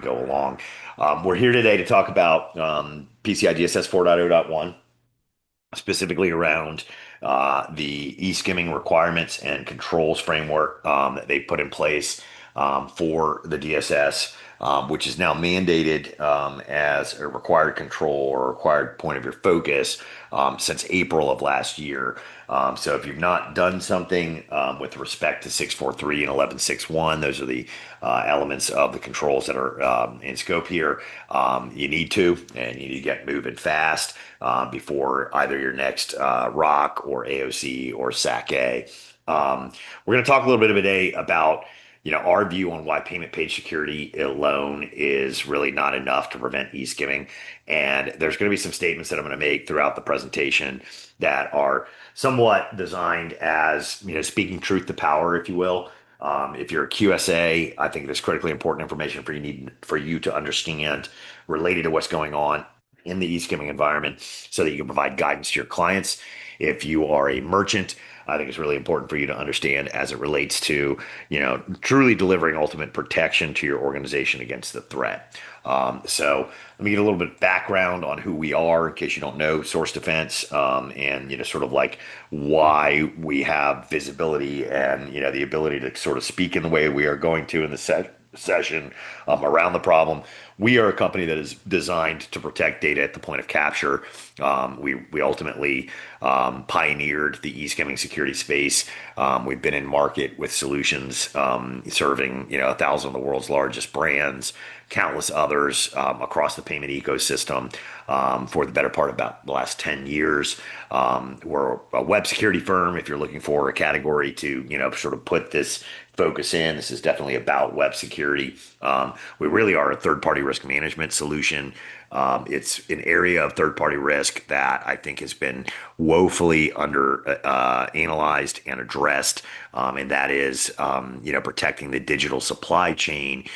go along. We're here today to talk about PCI DSS 4.0.1, specifically around the eSkimming requirements and controls framework that they put in place for the DSS, which is now mandated as a required control or required point of your focus since April of last year. So if you've not done something with respect to 643 and 1161, those are the elements of the controls that are in scope here. You need to, and you need to get moving fast before either your next ROC or AOC or SAC-A. We're going to talk a little bit today about our view on why payment page security alone is really not enough to prevent e-skimming. And there's going to be some statements that I'm going to make throughout the presentation that are somewhat designed as, speaking truth to power, if you will. If you're a QSA, I think there's critically important information for you to understand related to what's going on in the e-skimming environment so that you can provide guidance to your clients. If you are a merchant, I think it's really important for you to understand as it relates to, truly delivering ultimate protection to your organization against the threat. So let me get a little bit of background on who we are in case you don't know Source Defense, and, sort of like why we have visibility and, the ability to sort of speak in the way we are going to in the session around the problem. We are a company that is designed to protect data at the point of capture. We ultimately pioneered the e-skimming security space. We've been in market with solutions serving 1,000 of the world's largest brands, countless others across the payment ecosystem for the better part of about the last 10 years. We're a web security firm. If you're looking for a category to sort of put this focus in, this is definitely about web security. We really are a third-party risk management solution. It's an area of third-party risk that I think has been woefully under analyzed and addressed, and that is protecting the digital supply chain,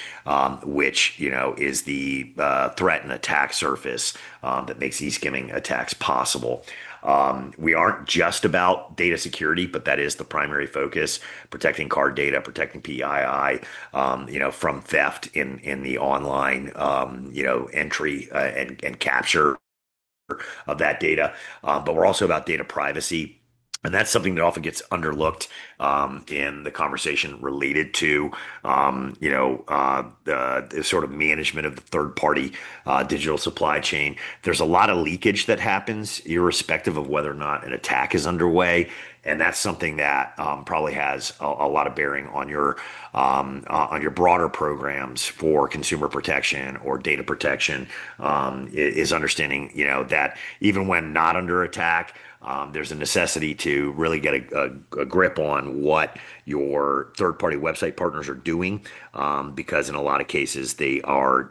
which is the threat and attack surface that makes e-skimming attacks possible. We aren't just about data security, but that is the primary focus: protecting card data, protecting PII, from theft in the online, entry and capture of that data. But we're also about data privacy. And that's something that often gets underlooked in the conversation related to, the sort of management of the third-party digital supply chain. There's a lot of leakage that happens, irrespective of whether or not an attack is underway, and that's something that probably has a lot of bearing on your broader programs for consumer protection or data protection. Is understanding, that even when not under attack, there's a necessity to really get a grip on what your third-party website partners are doing, because in a lot of cases they are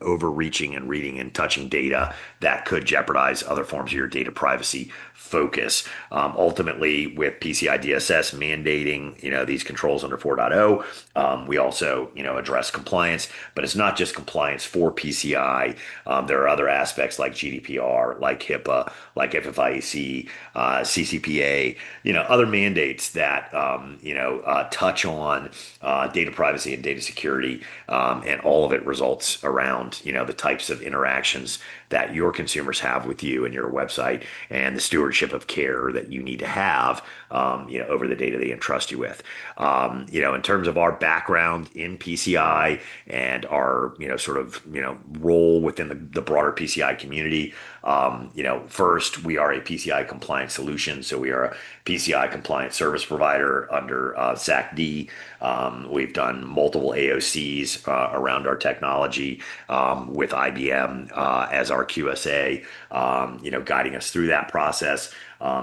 overreaching and reading and touching data that could jeopardize other forms of your data privacy focus. Ultimately, with PCI DSS mandating these controls under 4.0, we also address compliance, but it's not just compliance for PCI. There are other aspects like GDPR, like HIPAA, like FFIEC, CCPA, other mandates that touch on data privacy and data security, and all of it results around the types of interactions that your consumers have with you and your website, and the stewardship of care that you need to have over the data they entrust you with. In terms of our background in PCI and our role within the broader PCI community, first, we are a PCI compliant solution, so we are a PCI compliant service provider under SAC-D. We've done multiple AOCs around our technology, with IBM as our QSA, guiding us through that process.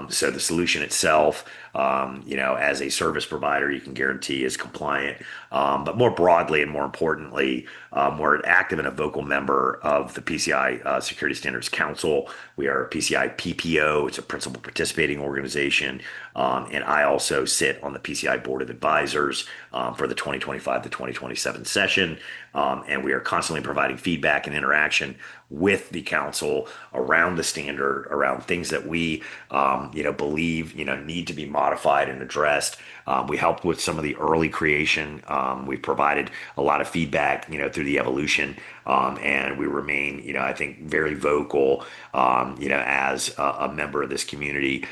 So the solution itself, as a service provider, you can guarantee is compliant. But more broadly and more importantly, we're an active and a vocal member of the PCI Security Standards Council. We are a PCI PPO. It's a principal participating organization. And I also sit on the PCI Board of Advisors for the 2025 to 2027 session. And we are constantly providing feedback and interaction with the council around the standard, around things that we, believe, need to be modified and addressed. We helped with some of the early creation. We provided a lot of feedback, through the evolution, and we remain, I think, very vocal, as a member of this community,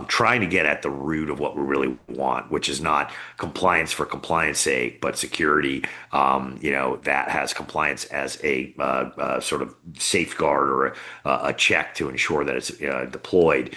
trying to get at the root of what we really want, which is not compliance for compliance sake, but security, that has compliance as a sort of safeguard or a check to ensure that it's deployed,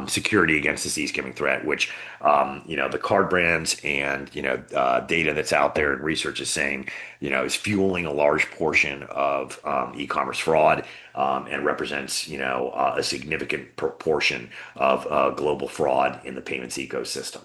security against the e-skimming threat, which, the card brands and, data that's out there and research is saying, is fueling a large portion of e-commerce fraud, and represents, a significant proportion of global fraud in the payments ecosystem.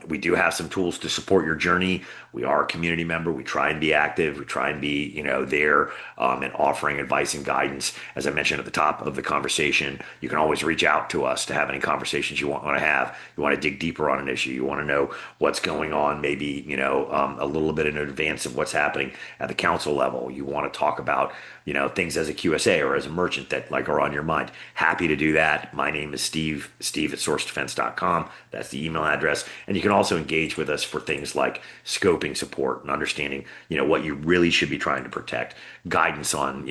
We do have some tools to support your journey. We are a community member. We try and be active. We try and be, there, and offering advice and guidance. As I mentioned at the top of the conversation, you can always reach out to us to have any conversations you want to have. You want to dig deeper on an issue. You want to know what's going on, maybe, a little bit in advance of what's happening at the council level. You want to talk about, things as a QSA or as a merchant that like are on your mind. Happy to do that. My name is Steve at sourcedefense.com. That's the email address. And you can also engage with us for things like scoping support and understanding, what you really should be trying to protect, guidance on,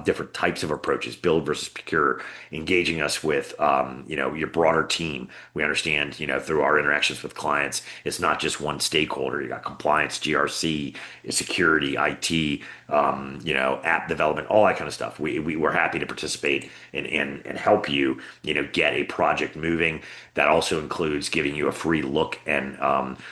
different types of approaches, build versus procure, engaging us with, your broader team. We understand, through our interactions with clients, it's not just one stakeholder. You got compliance, GRC, security, IT, app development, all that kind of stuff. We're happy to participate and help you, get a project moving. That also includes giving you a free look and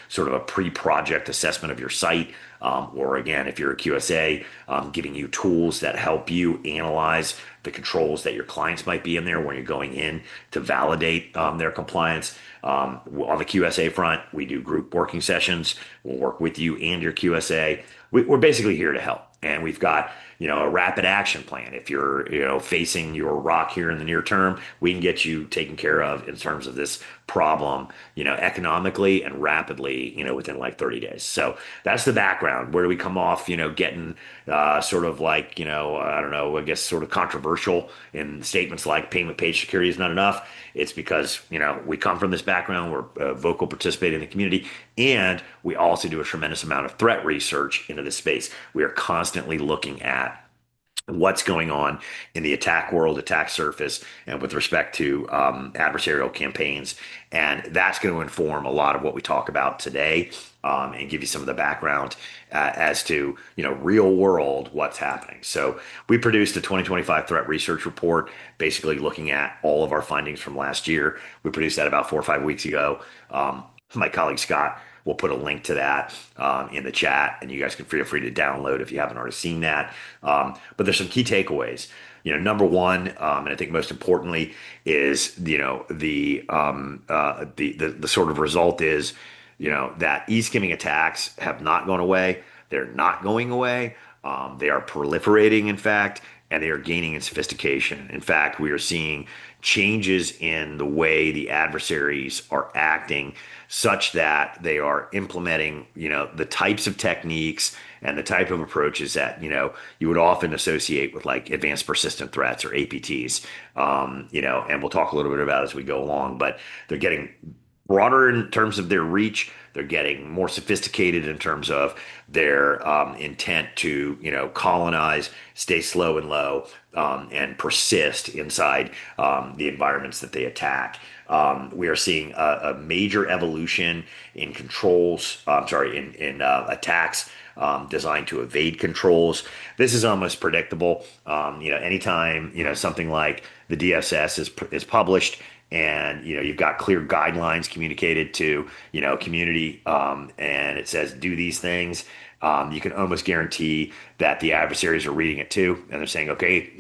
sort of a pre-project assessment of your site. Or again, if you're a QSA, giving you tools that help you analyze the controls that your clients might be in there when you're going in to validate their compliance. On the QSA front, we do group working sessions. We'll work with you and your QSA. We're basically here to help. And we've got, a rapid action plan. If you're, facing your rock here in the near term, we can get you taken care of in terms of this problem, economically and rapidly, within like 30 days. So that's the background. Where do we come off, getting sort of like, I don't know, I guess sort of controversial in statements like payment page security is not enough. It's because, we come from this background. We're vocal participating in the community. And we also do a tremendous amount of threat research into this space. We are constantly looking at what's going on in the attack world, attack surface, and with respect to adversarial campaigns. And that's going to inform a lot of what we talk about today, and give you some of the background as to, real world what's happening. So we produced a 2025 threat research report, basically looking at all of our findings from last year. We produced that about 4 or 5 weeks ago. My colleague Scott will put a link to that in the chat, and you guys can feel free to download if you haven't already seen that. But there's some key takeaways. Number one, and I think most importantly, is the sort of result is that e-skimming attacks have not gone away. They're not going away. They are proliferating, in fact, and they are gaining in sophistication. In fact, we are seeing changes in the way the adversaries are acting such that they are implementing, the types of techniques and the type of approaches that, you would often associate with like advanced persistent threats or APTs, and we'll talk a little bit about it as we go along, but they're getting broader in terms of their reach. They're getting more sophisticated in terms of their intent to, colonize, stay slow and low, and persist inside the environments that they attack. We are seeing a major evolution in controls. In attacks designed to evade controls. This is almost predictable. Anytime something like the DSS is published, and you've got clear guidelines communicated to community, and it says do these things, you can almost guarantee that the adversaries are reading it too, and they're saying, okay,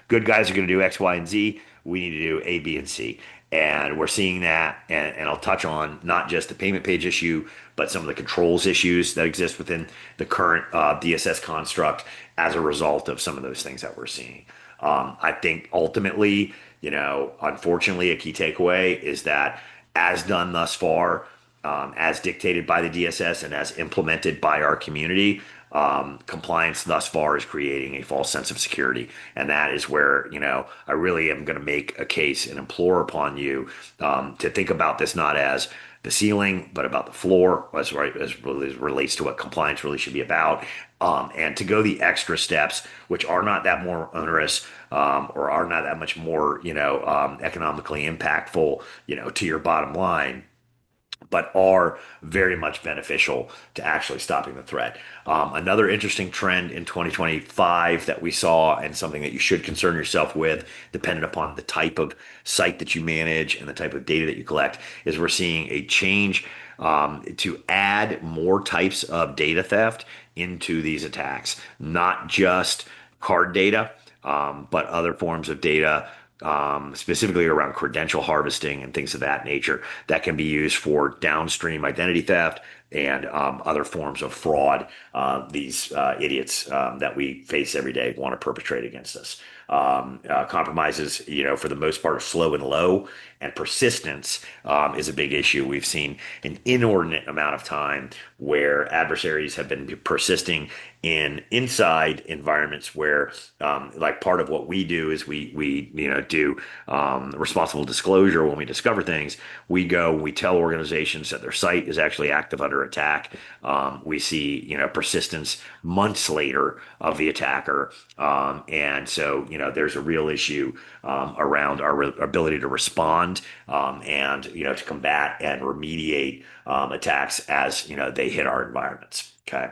good guys are going to do X, Y, and Z. We need to do A, B, and C. And we're seeing that, and I'll touch on not just the payment page issue, but some of the controls issues that exist within the current DSS construct as a result of some of those things that we're seeing. I think ultimately, unfortunately, a key takeaway is that as done thus far, as dictated by the DSS and as implemented by our community, compliance thus far is creating a false sense of security. And that is where, I really am going to make a case and implore upon you to think about this not as the ceiling, but about the floor, as right as really relates to what compliance really should be about. And to go the extra steps, which are not that more onerous, or are not that much more, economically impactful, to your bottom line, but are very much beneficial to actually stopping the threat. Another interesting trend in 2025 that we saw, and something that you should concern yourself with, dependent upon the type of site that you manage and the type of data that you collect, is we're seeing a change to add more types of data theft into these attacks, not just card data, but other forms of data, specifically around credential harvesting and things of that nature that can be used for downstream identity theft and other forms of fraud. These idiots that we face every day want to perpetrate against us. Compromises, for the most part, are slow and low, and persistence is a big issue. We've seen an inordinate amount of time where adversaries have been persisting in inside environments where, like, part of what we do is we do responsible disclosure when we discover things. We tell organizations that their site is actually active under attack. We see persistence months later of the attacker, and so there's a real issue around our ability to respond, and to combat and remediate attacks as they hit our environments. Okay.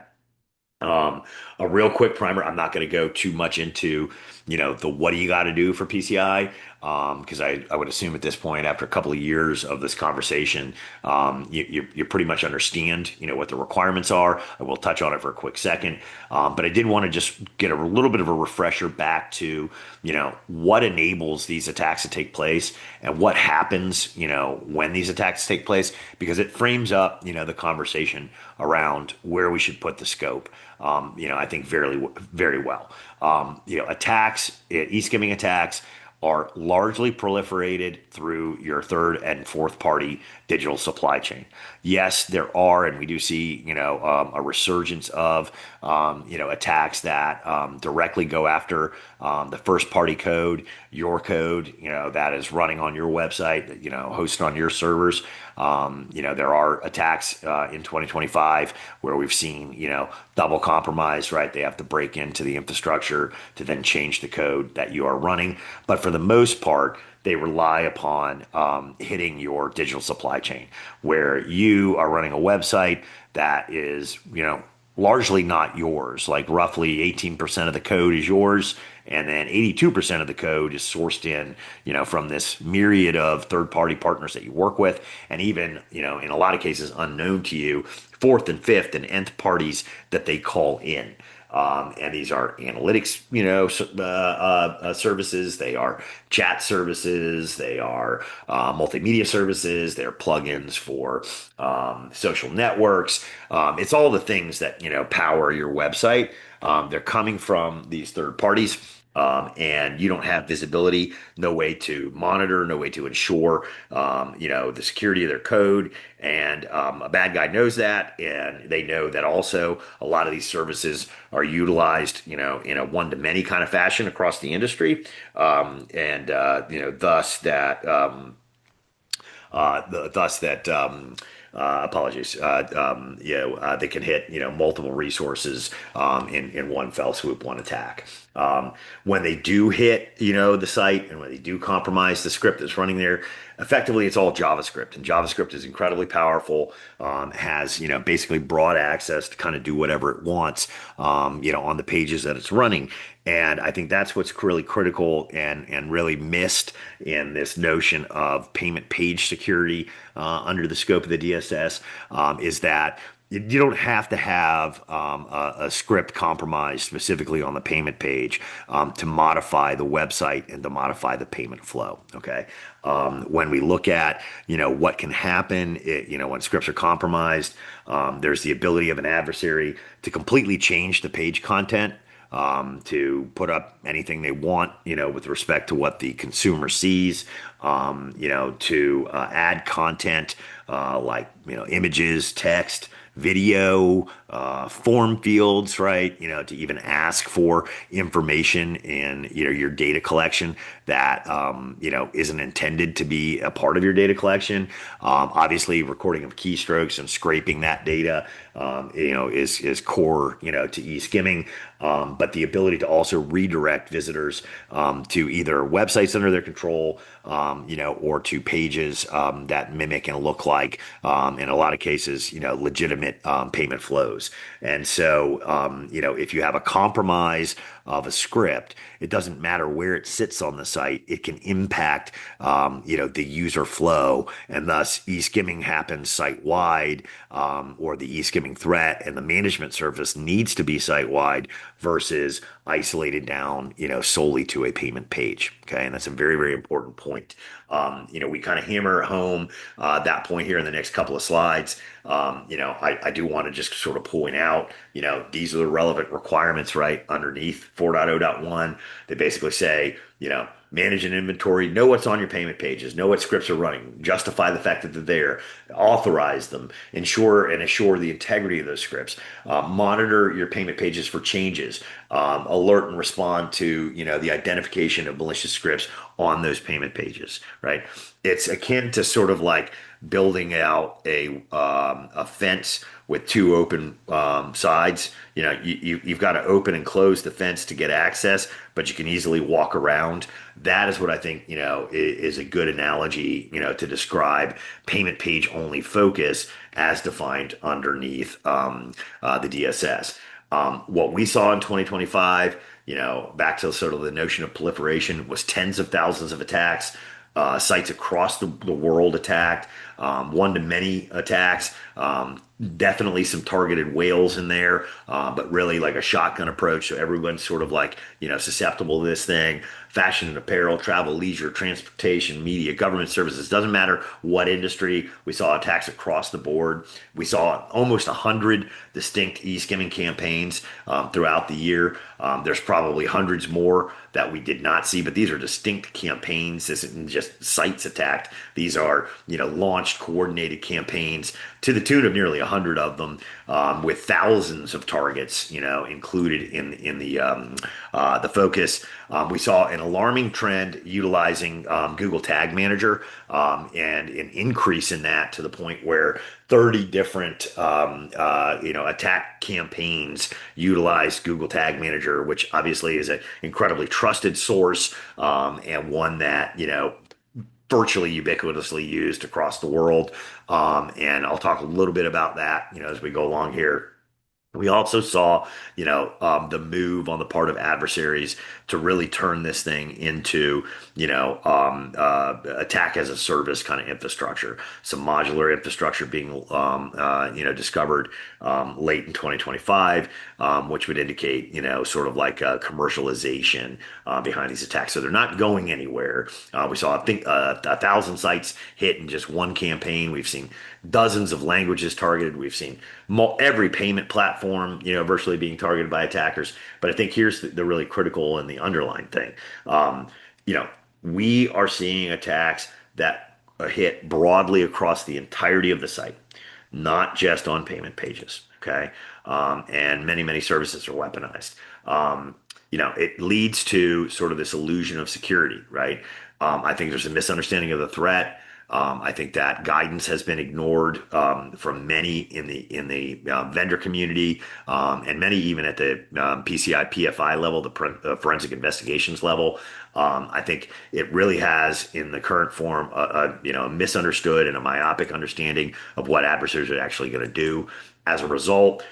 Um, a real quick primer. I'm not going to go too much into, the what do you got to do for PCI, because I would assume at this point, after a couple of years of this conversation, you pretty much understand, what the requirements are. I will touch on it for a quick second, but I did want to just get a little bit of a refresher back to, what enables these attacks to take place and what happens, when these attacks take place, because it frames up, the conversation around where we should put the scope. I think very, very well. Attacks, e-skimming attacks are largely proliferated through your third and fourth party digital supply chain. Yes, there are, and we do see, a resurgence of, attacks that directly go after the first party code, your code, that is running on your website, hosted on your servers. There are attacks in 2025 where we've seen, double compromise, right? They have to break into the infrastructure to then change the code that you are running. But for the most part, they rely upon hitting your digital supply chain, where you are running a website that is, largely not yours. Like roughly 18% of the code is yours, and then 82% of the code is sourced in, from this myriad of third-party partners that you work with, and even, in a lot of cases, unknown to you, fourth and fifth and nth parties that they call in. And these are analytics, services. They are chat services. They are multimedia services. They're plugins for social networks. It's all the things that power your website. They're coming from these third parties. And you don't have visibility, no way to monitor, no way to ensure, the security of their code. And a bad guy knows that, and they know that also a lot of these services are utilized, in a one-to-many kind of fashion across the industry, and thus that. Thus that apologies. They can hit multiple resources in one fell swoop, one attack. When they do hit the site, and when they do compromise the script that's running there, effectively it's all JavaScript, and JavaScript is incredibly powerful. Has basically broad access to kind of do whatever it wants, on the pages that it's running. And I think that's what's really critical and really missed in this notion of payment page security under the scope of the DSS, is that you don't have to have a script compromised specifically on the payment page to modify the website and to modify the payment flow. Okay. When we look at, what can happen, when scripts are compromised, there's the ability of an adversary to completely change the page content, to put up anything they want, with respect to what the consumer sees, to add content, like, images, text, video, form fields, right? To even ask for information in, your data collection that, isn't intended to be a part of your data collection. Obviously, recording of keystrokes and scraping that data, is core, to eSkimming. But the ability to also redirect visitors to either websites under their control, or to pages that mimic and look like, in a lot of cases, legitimate payment flows. And so, if you have a compromise of a script, it doesn't matter where it sits on the site, it can impact, the user flow, and thus e-skimming happens site wide, or the e-skimming threat and the management service needs to be site wide versus isolated down, solely to a payment page. Okay, and that's a very, very important point. We kind of hammer home that point here in the next couple of slides. I do want to just sort of point out, these are the relevant requirements right underneath 4.0.1. They basically say, manage an inventory, know what's on your payment pages, know what scripts are running, justify the fact that they're there, authorize them, ensure and assure the integrity of those scripts, monitor your payment pages for changes, alert and respond to, the identification of malicious scripts on those payment pages, right? It's akin to sort of like building out a fence with two open sides. You've got to open and close the fence to get access, but you can easily walk around. That is what I think, is a good analogy, to describe payment page only focus as defined underneath the DSS. What we saw in 2025, back to sort of the notion of proliferation, was tens of thousands of attacks, sites across the world attacked, one-to-many attacks, definitely some targeted whales in there, but really like a shotgun approach. So everyone's sort of like, susceptible to this thing. Fashion and apparel, travel, leisure, transportation, media, government services, doesn't matter what industry. We saw attacks across the board. We saw almost 100 distinct e-skimming campaigns throughout the year. There's probably hundreds more that we did not see, but these are distinct campaigns. This isn't just sites attacked. These are, launched coordinated campaigns to the tune of nearly 100 of them, with thousands of targets, included in the focus. We saw an alarming trend utilizing Google Tag Manager, and an increase in that to the point where 30 different attack campaigns utilized Google Tag Manager, which obviously is an incredibly trusted source, and one that virtually ubiquitously used across the world. And I'll talk a little bit about that, as we go along here. We also saw, the move on the part of adversaries to really turn this thing into, attack as a service kind of infrastructure. Some modular infrastructure being, discovered late in 2025, which would indicate, sort of like a commercialization behind these attacks. So they're not going anywhere. We saw, I think, 1,000 sites hit in just one campaign. We've seen dozens of languages targeted. We've seen every payment platform, virtually being targeted by attackers. But I think here's the really critical and the underlying thing. We are seeing attacks that hit broadly across the entirety of the site, not just on payment pages. Okay. And many, many services are weaponized. It leads to sort of this illusion of security, right? I think there's a misunderstanding of the threat. I think that guidance has been ignored from many in the vendor community, and many even at the PCI PFI level, the forensic investigations level. I think it really has, in the current form, a misunderstood and a myopic understanding of what adversaries are actually going to do. As a result,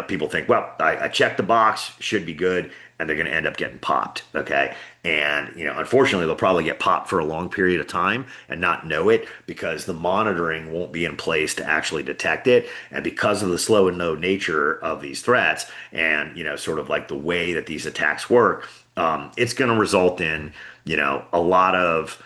people think, well, I checked the box, should be good, and they're going to end up getting popped. Okay. And, unfortunately, they'll probably get popped for a long period of time and not know it because the monitoring won't be in place to actually detect it. And because of the slow and no nature of these threats and, sort of like the way that these attacks work, it's going to result in, a lot of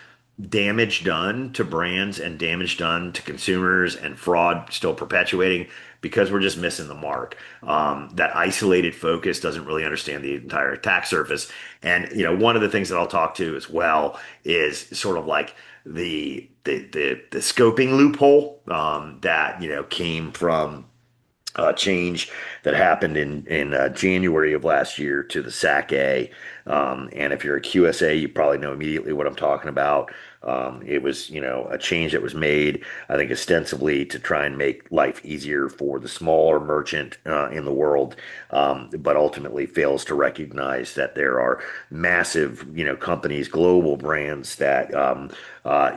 damage done to brands and damage done to consumers and fraud still perpetuating because we're just missing the mark. That isolated focus doesn't really understand the entire attack surface. And, one of the things that I'll talk to as well is sort of like the scoping loophole that, came from change that happened in January of last year to the SAC-A. And if you're a QSA, you probably know immediately what I'm talking about. It was, a change that was made, I think, ostensibly to try and make life easier for the smaller merchant in the world, but ultimately fails to recognize that there are massive, companies, global brands that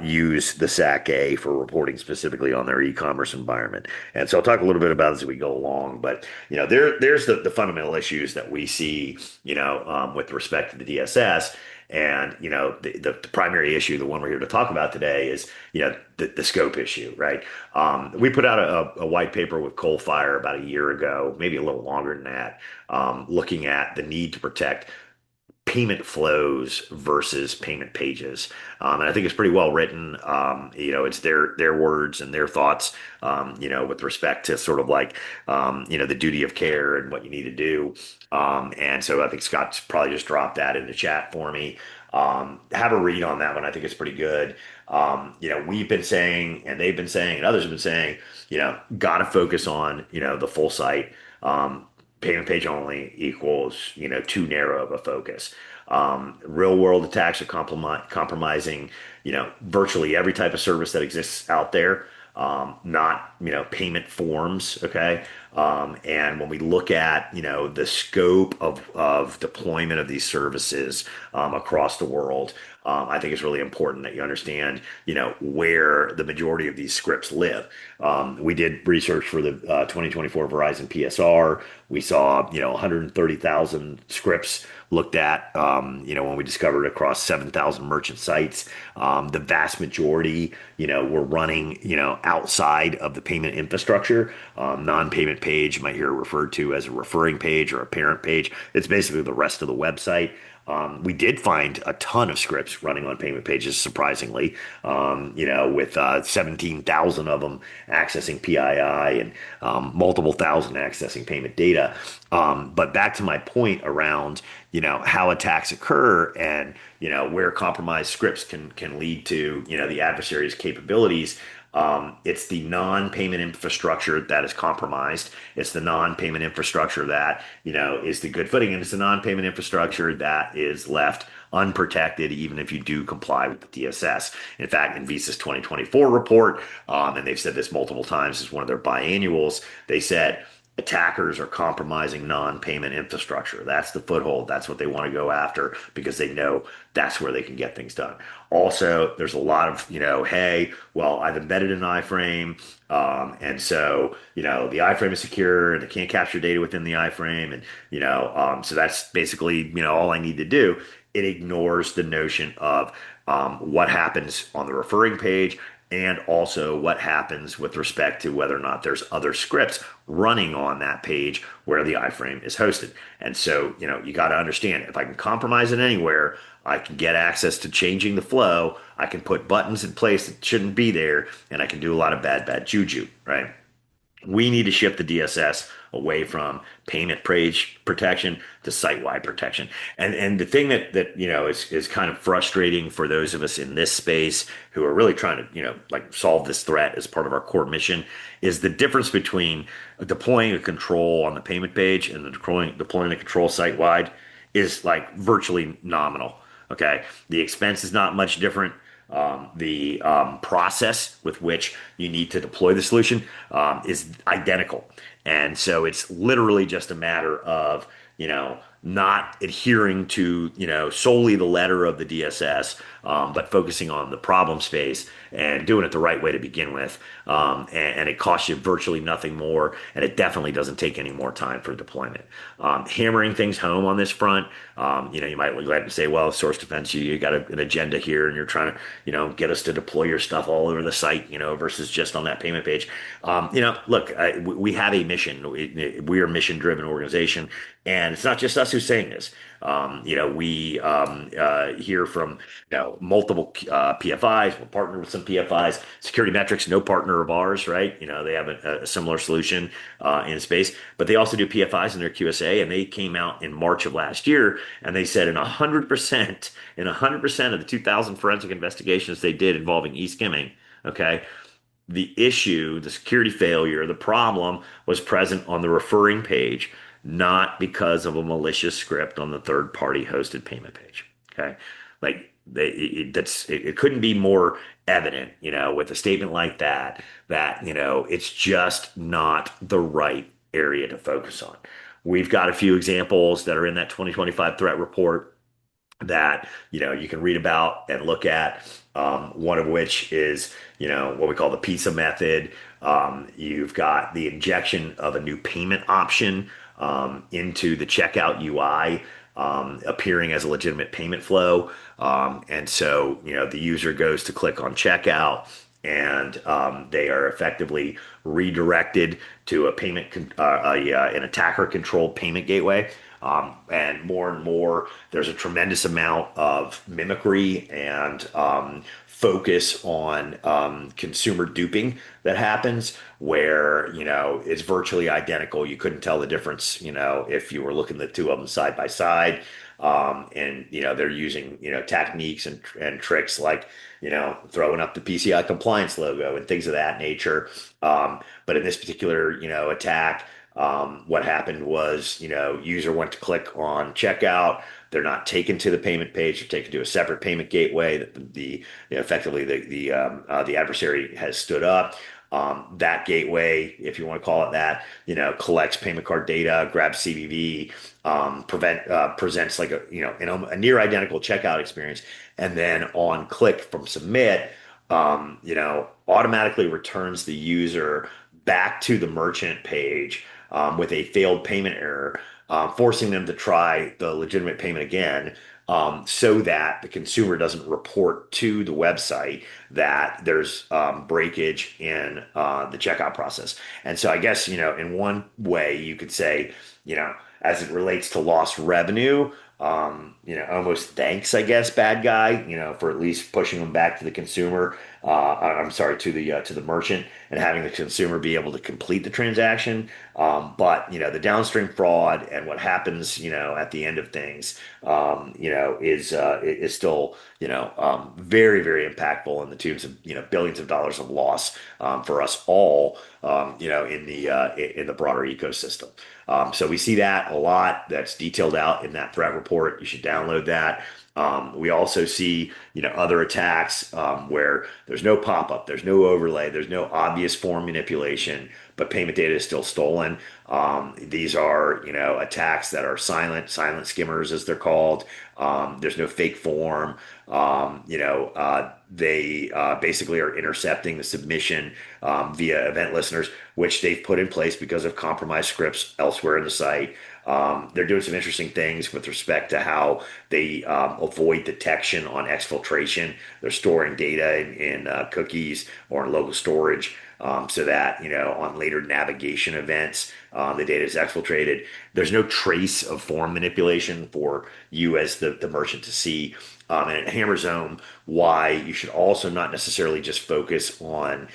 use the SAC-A for reporting specifically on their e-commerce environment. And so I'll talk a little bit about this as we go along. But there's the fundamental issues that we see, with respect to the DSS. And the primary issue, the one we're here to talk about today, is the scope issue, right? We put out a white paper with Coalfire about a year ago, maybe a little longer than that, looking at the need to protect payment flows versus payment pages. And I think it's pretty well written. It's their words and their thoughts, with respect to sort of like, the duty of care and what you need to do. And so I think Scott's probably just dropped that in the chat for me. Have a read on that one. I think it's pretty good. We've been saying, and they've been saying, and others have been saying, got to focus on, the full site. Payment page only equals, too narrow of a focus. Real world attacks are compromising, virtually every type of service that exists out there. Not, payment forms. Okay. And when we look at, the scope of deployment of these services, across the world, I think it's really important that you understand, where the majority of these scripts live. We did research for the 2024 Verizon PSR. We saw, 130,000 scripts looked at, when we discovered across 7,000 merchant sites. The vast majority, were running, outside of the payment infrastructure. Non-payment page, you might hear referred to as a referring page or a parent page. It's basically the rest of the website. We did find a ton of scripts running on payment pages, surprisingly, with 17,000 of them accessing PII and multiple thousand accessing payment data. But back to my point around, how attacks occur and, where compromised scripts can lead to, the adversary's capabilities. It's the non-payment infrastructure that is compromised. It's the non-payment infrastructure that, is the good footing, and it's the non-payment infrastructure that is left unprotected, even if you do comply with the DSS. In fact, in Visa's 2024 report, and they've said this multiple times as one of their biannuals, they said attackers are compromising non-payment infrastructure. That's the foothold. That's what they want to go after because they know that's where they can get things done. Also, there's a lot of, hey, well, I've embedded an iframe, and so, the iframe is secure and it can't capture data within the iframe. And, so that's basically, all I need to do. It ignores the notion of what happens on the referring page and also what happens with respect to whether or not there's other scripts running on that page where the iframe is hosted. And so, you got to understand if I can compromise it anywhere, I can get access to changing the flow. I can put buttons in place that shouldn't be there, and I can do a lot of bad juju, right? We need to shift the DSS away from payment page protection to site-wide protection. And the thing that is kind of frustrating for those of us in this space who are really trying to like solve this threat as part of our core mission is the difference between deploying a control on the payment page and deploying a control site-wide is like virtually nominal. Okay, the expense is not much different. The process with which you need to deploy the solution is identical. And so it's literally just a matter of, not adhering to, solely the letter of the DSS, but focusing on the problem space and doing it the right way to begin with. And it costs you virtually nothing more, and it definitely doesn't take any more time for deployment. Hammering things home on this front, you might look at it and say, well, source defense, you got an agenda here, and you're trying to, get us to deploy your stuff all over the site, versus just on that payment page. Look, we have a mission. We are a mission-driven organization, and it's not just us who's saying this. We hear from multiple PFIs. We're partnered with some PFIs. Security Metrics, no partner of ours, right? They have a similar solution in space, but they also do PFIs in their QSA, and they came out in March of last year, and they said in 100% of the 2,000 forensic investigations they did involving eSkimming, okay, the issue, the security failure, the problem was present on the referring page, not because of a malicious script on the third party hosted payment page. Okay. Like it couldn't be more evident, with a statement like that, it's just not the right area to focus on. We've got a few examples that are in that 2025 threat report that you can read about and look at. One of which is what we call the pizza method. You've got the injection of a new payment option into the checkout UI, appearing as a legitimate payment flow. And so the user goes to click on checkout, and they are effectively redirected to an attacker controlled payment gateway. And more, there's a tremendous amount of mimicry and focus on consumer duping that happens where, it's virtually identical. You couldn't tell the difference, if you were looking at the two of them side by side. And they're using techniques and tricks like throwing up the PCI compliance logo and things of that nature. But in this particular attack, what happened was, user went to click on checkout. They're not taken to the payment page. They're taken to a separate payment gateway that effectively the adversary has stood up. That gateway, if you want to call it that, collects payment card data, grabs CVV, presents like a near identical checkout experience, and then on click from submit, automatically returns the user back to the merchant page with a failed payment error, forcing them to try the legitimate payment again, so that the consumer doesn't report to the website that there's breakage in the checkout process. And so I guess, in one way you could say, as it relates to lost revenue, almost thanks, I guess, bad guy, for at least pushing them back to the consumer. I'm sorry, to the merchant, and having the consumer be able to complete the transaction. But the downstream fraud and what happens, at the end of things, is still, very, very impactful in the tunes of, billions of dollars of loss for us all, in the broader ecosystem. So we see that a lot. That's detailed out in that threat report. You should download that. We also see, other attacks where there's no pop-up, there's no overlay, there's no obvious form manipulation, but payment data is still stolen. These are, attacks that are silent skimmers, as they're called. There's no fake form. They basically are intercepting the submission via event listeners, which they've put in place because of compromised scripts elsewhere in the site. They're doing some interesting things with respect to how they avoid detection on exfiltration. They're storing data in cookies or in local storage, so that on later navigation events, the data is exfiltrated. There's no trace of form manipulation for you as the merchant to see. And it hammers home why you should also not necessarily just focus on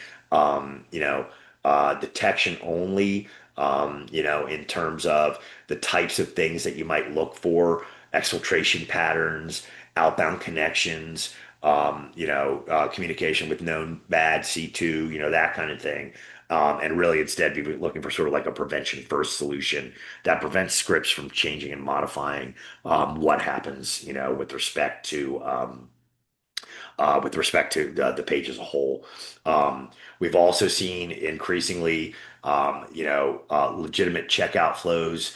detection only, in terms of the types of things that you might look for: exfiltration patterns, outbound connections, communication with known bad C2, that kind of thing. And really instead be looking for sort of like a prevention first solution that prevents scripts from changing and modifying what happens, with respect to the page as a whole. We've also seen increasingly, legitimate checkout flows,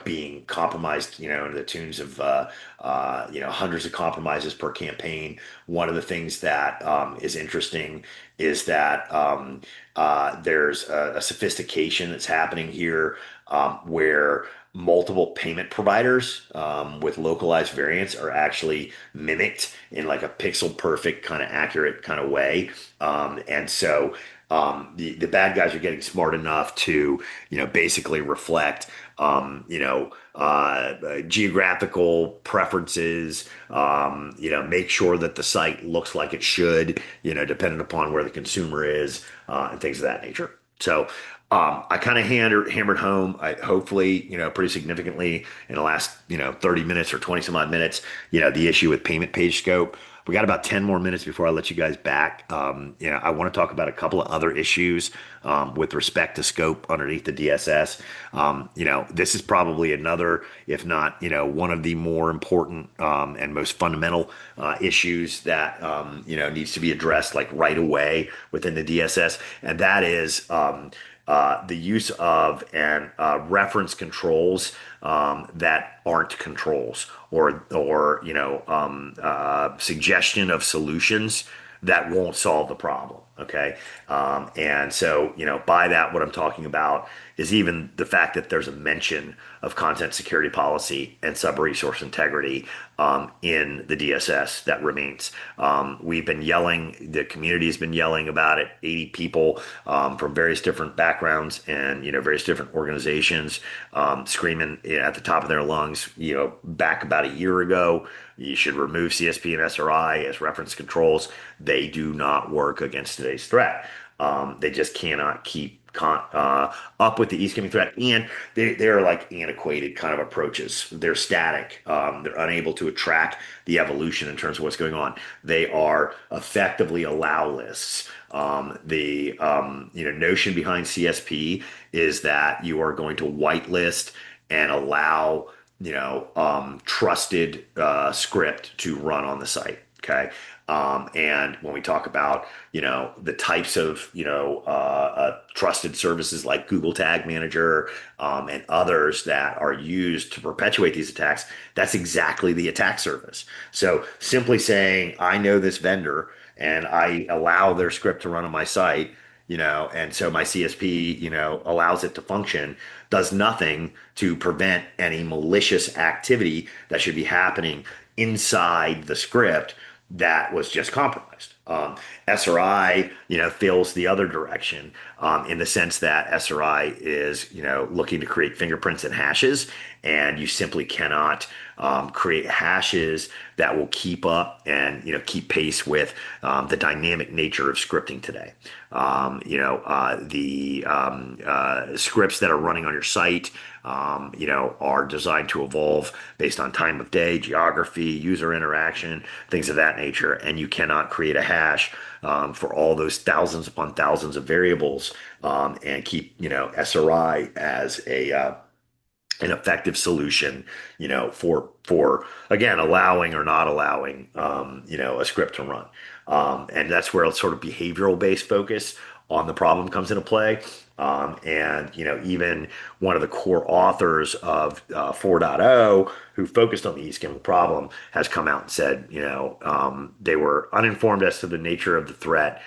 being compromised, in the tunes of, hundreds of compromises per campaign. One of the things that is interesting is that there's a sophistication that's happening here, where multiple payment providers with localized variants are actually mimicked in like a pixel perfect kind of accurate kind of way. And so the bad guys are getting smart enough to, basically reflect, geographical preferences, make sure that the site looks like it should, depending upon where the consumer is, and things of that nature. So I kind of hammered home, hopefully, pretty significantly in the last, 30 minutes or 20 some odd minutes, the issue with payment page scope. We got about 10 more minutes before I let you guys back. I want to talk about a couple of other issues with respect to scope underneath the DSS. This is probably another, if not, one of the more important and most fundamental issues that, needs to be addressed like right away within the DSS. And that is the use of and reference controls that aren't controls or suggestion of solutions that won't solve the problem. Okay. And so, by that, what I'm talking about is even the fact that there's a mention of content security policy and sub-resource integrity in the DSS that remains. We've been yelling, the community has been yelling about it, 80 people from various different backgrounds and, various different organizations screaming at the top of their lungs, back about a year ago. You should remove CSP and SRI as reference controls. They do not work against today's threat. They just cannot keep up with the eSkimming threat, and they're like antiquated kind of approaches. They're static. They're unable to track the evolution in terms of what's going on. They are effectively allow lists. The notion behind CSP is that you are going to whitelist and allow trusted script to run on the site. Okay. And when we talk about, the types of, trusted services like Google Tag Manager, and others that are used to perpetuate these attacks, that's exactly the attack surface. So simply saying, I know this vendor and I allow their script to run on my site, and so my CSP, allows it to function, does nothing to prevent any malicious activity that should be happening inside the script that was just compromised. SRI, feels the other direction in the sense that SRI is, looking to create fingerprints and hashes, and you simply cannot create hashes that will keep up and keep pace with the dynamic nature of scripting today. The scripts that are running on your site, are designed to evolve based on time of day, geography, user interaction, things of that nature. And you cannot create a hash for all those thousands upon thousands of variables and keep, SRI as an effective solution, for again allowing or not allowing, a script to run, and that's where it's sort of behavioral based focus on the problem comes into play. And even one of the core authors of 4.0, who focused on the e-skimming problem, has come out and said, they were uninformed as to the nature of the threat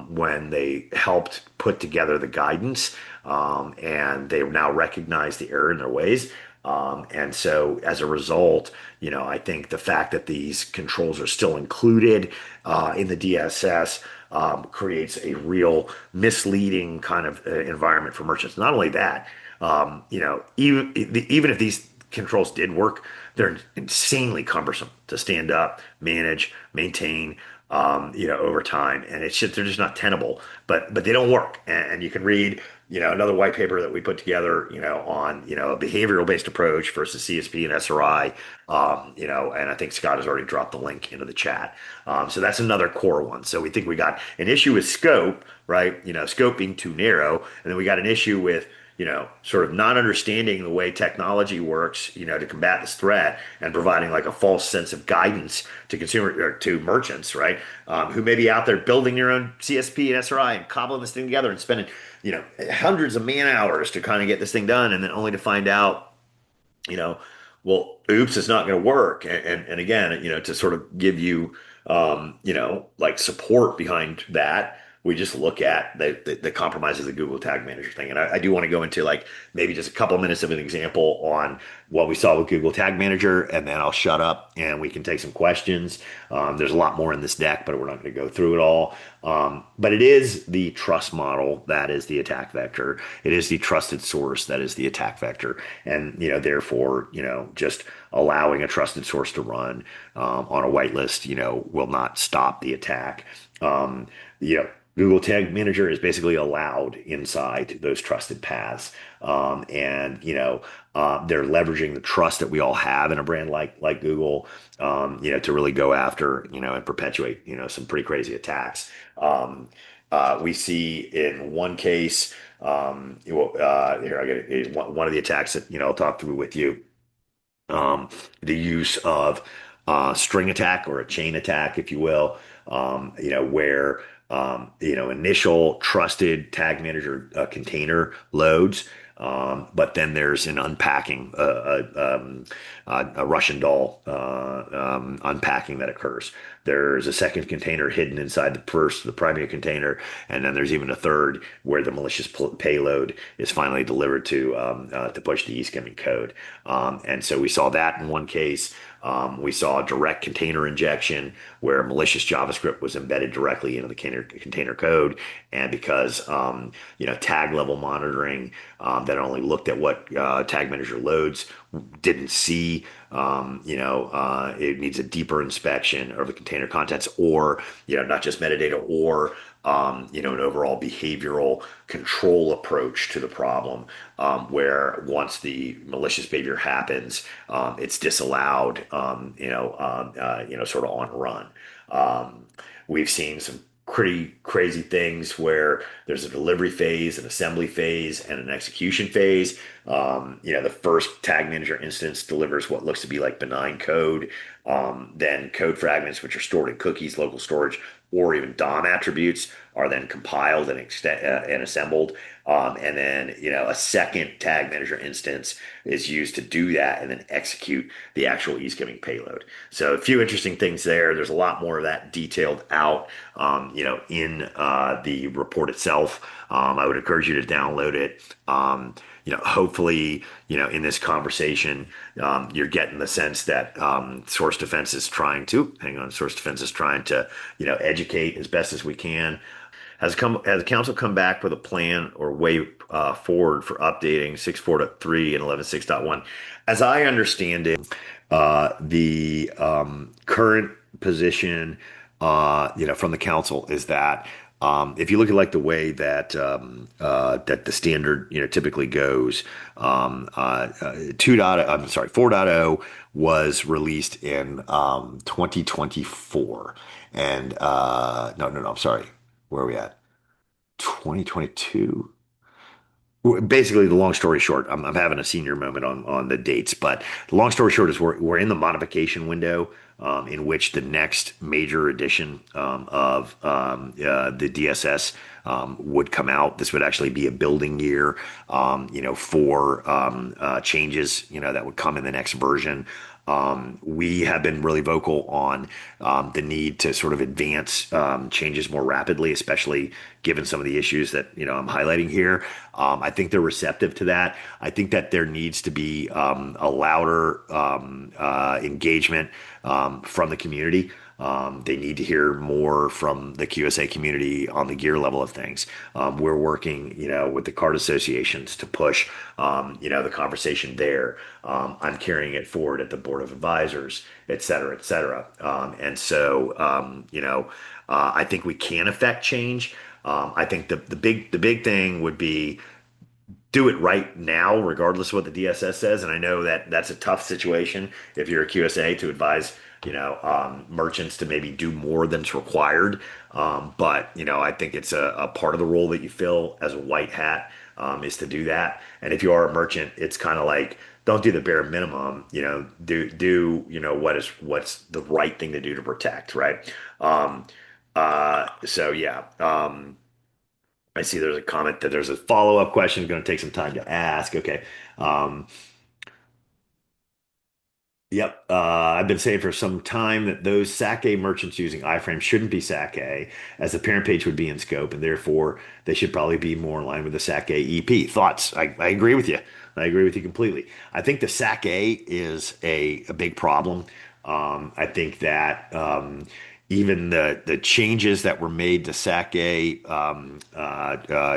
when they helped put together the guidance, and they now recognize the error in their ways. And so as a result, I think the fact that these controls are still included in the DSS creates a real misleading kind of environment for merchants. Not only that, even if these controls did work, they're insanely cumbersome to stand up, manage, maintain, over time, and they're just not tenable. But they don't work, and you can read, another white paper that we put together, on a behavioral based approach versus CSP and SRI, and I think Scott has already dropped the link into the chat. So that's another core one. So we think we got an issue with scope, right? Scope being too narrow, and then we got an issue with sort of not understanding the way technology works, to combat this threat and providing like a false sense of guidance to consumer or to merchants, right? Who may be out there building their own CSP and SRI and cobbling this thing together and spending, hundreds of man hours to kind of get this thing done, and then only to find out, well, oops, it's not going to work. And again, to sort of give you, like support behind that, we just look at the compromises of the Google Tag Manager thing. And I do want to go into like maybe just a couple of minutes of an example on what we saw with Google Tag Manager, and then I'll shut up and we can take some questions. There's a lot more in this deck, but we're not going to go through it all. But it is the trust model that is the attack vector. It is the trusted source that is the attack vector. And, therefore, just allowing a trusted source to run on a whitelist, will not stop the attack. Google Tag Manager is basically allowed inside those trusted paths. And they're leveraging the trust that we all have in a brand like Google, to really go after, and perpetuate, some pretty crazy attacks. We see in one case, here I get it, one of the attacks that I'll talk through with you, um, the use of string attack or a chain attack, if you will, where initial trusted tag manager container loads, but then there's an unpacking, a Russian doll unpacking that occurs. There's a second container hidden inside the primary container, and then there's even a third where the malicious payload is finally delivered to push the eSkimming code. And so we saw that in one case. We saw direct container injection where malicious JavaScript was embedded directly into the container code. And because, tag level monitoring that only looked at what tag manager loads didn't see, it needs a deeper inspection of the container contents or, not just metadata or, an overall behavioral control approach to the problem, where once the malicious behavior happens, it's disallowed, sort of on run. We've seen some pretty crazy things where there's a delivery phase, an assembly phase, and an execution phase. The first tag manager instance delivers what looks to be like benign code. Then code fragments, which are stored in cookies, local storage, or even DOM attributes, are then compiled and assembled. And then, a second tag manager instance is used to do that and then execute the actual eSkimming payload. So a few interesting things there. There's a lot more of that detailed out, in the report itself. I would encourage you to download it. Hopefully, in this conversation, you're getting the sense that Source Defense is trying to, educate as best as we can. Has the council come back with a plan or way forward for updating 6.4.3 and 11.6.1? As I understand it, the current position, from the council is that if you look at like the way that that the standard typically goes, 4.0 was released in 2024, and no, I'm sorry, where are we at? 2022. Basically, the long story short, I'm having a senior moment on the dates, but the long story short is we're in the modification window, in which the next major edition of the DSS would come out. This would actually be a building year, for changes, that would come in the next version. We have been really vocal on the need to sort of advance changes more rapidly, especially given some of the issues that I'm highlighting here. I think they're receptive to that. I think that there needs to be a louder engagement from the community. They need to hear more from the QSA community on the gear level of things. We're working, with the card associations to push, the conversation there. I'm carrying it forward at the board of advisors, et cetera, et cetera. And so, I think we can affect change. I think the big thing would be do it right now, regardless of what the DSS says. And I know that that's a tough situation if you're a QSA to advise, merchants to maybe do more than's required. But I think it's a part of the role that you fill as a white hat, is to do that. And if you are a merchant, it's kind of like don't do the bare minimum. Do what's the right thing to do to protect, right? So yeah. I see there's a comment that there's a follow-up question going to take some time to ask. Okay. Um, Yep. I've been saying for some time that those SAC-A merchants using iframe shouldn't be SAC-A, as the parent page would be in scope, and therefore they should probably be more in line with the SAC-A EP. Thoughts? I agree with you. I agree with you completely. I think the SAC-A is a big problem. I think that even the changes that were made to SAC-A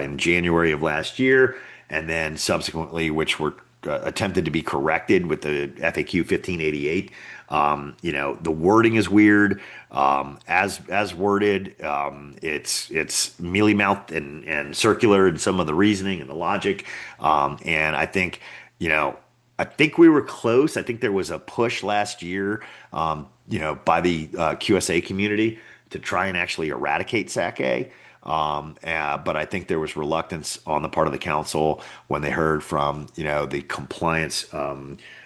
in January of last year, and then subsequently, which were attempted to be corrected with the FAQ 1588. The wording is weird. As worded, it's mealy mouthed and circular in some of the reasoning and the logic. And you know, I think we were close. I think there was a push last year, by the QSA community to try and actually eradicate sake. But I think there was reluctance on the part of the council when they heard from, the compliance,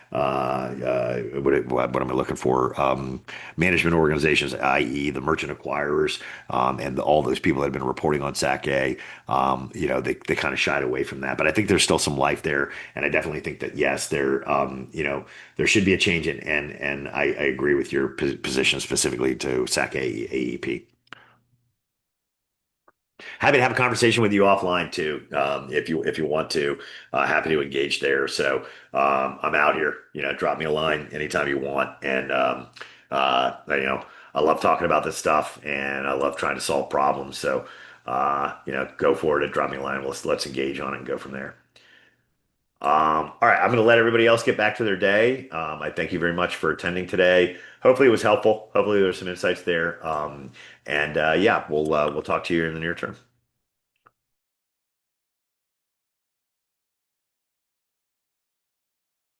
what am I looking for? Management organizations, i.e., the merchant acquirers, and all those people that have been reporting on sake. They kind of shied away from that. But I think there's still some life there, and I definitely think that yes, there should be a change, and I agree with your position specifically to sake AEP. Happy to have a conversation with you offline too, if you want to. Happy to engage there. So I'm out here. Drop me a line anytime you want. And I love talking about this stuff, and I love trying to solve problems. So go for it and drop me a line. Let's engage on it and go from there. All right, I'm going to let everybody else get back to their day. I thank you very much for attending today. Hopefully it was helpful. Hopefully there's some insights there. And yeah, we'll talk to you in the near term.